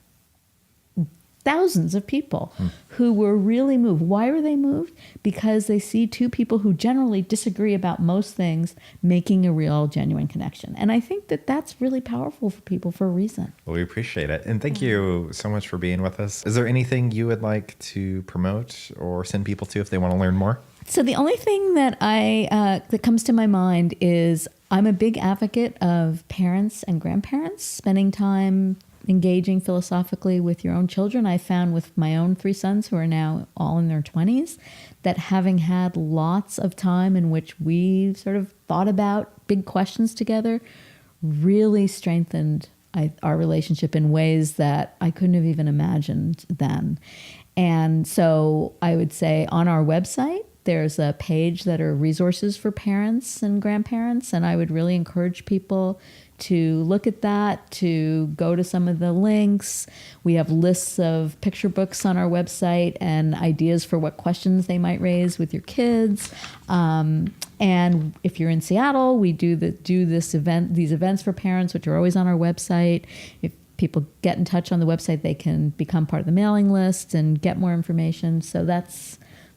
thousands of people who were really moved. Why were they moved? Because they see two people who generally disagree about most things making a real, genuine connection. And I think that that's really powerful for people for a reason. Well, we appreciate it. And thank you so much for being with us. Is there anything you would like to promote or send people to if they want to learn more? So the only thing that that comes to my mind is I'm a big advocate of parents and grandparents spending time engaging philosophically with your own children. I found with my own 3 sons, who are now all in their 20s, that having had lots of time in which we sort of thought about big questions together really strengthened our relationship in ways that I couldn't have even imagined then. And so I would say on our website, there's a page that are resources for parents and grandparents, and I would really encourage people to look at that, to go to some of the links. We have lists of picture books on our website and ideas for what questions they might raise with your kids. And if you're in Seattle, we do these events for parents, which are always on our website. If people get in touch on the website, they can become part of the mailing list and get more information. So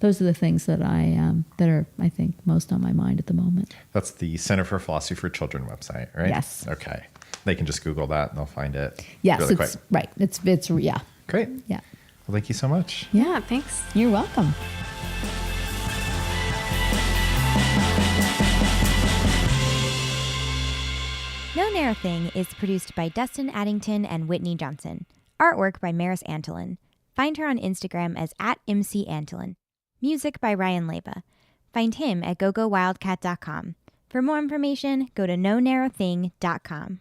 those are the things that that are, I think, most on my mind at the moment. That's the Center for Philosophy for Children website, right? Yes. Okay. they can just Google that and they'll find it. Yes, really it's quick. right. It's yeah. Great. Yeah. Well, thank you so much. Yeah, thanks. You're welcome. No Narrow Thing is produced by Dustin Addington and Whitney Johnson. Artwork by Maris Antolin. Find her on Instagram as @MCAntolin. Music by Ryan Leba. Find him at gogowildcat.com. For more information, go to nonarrowthing.com.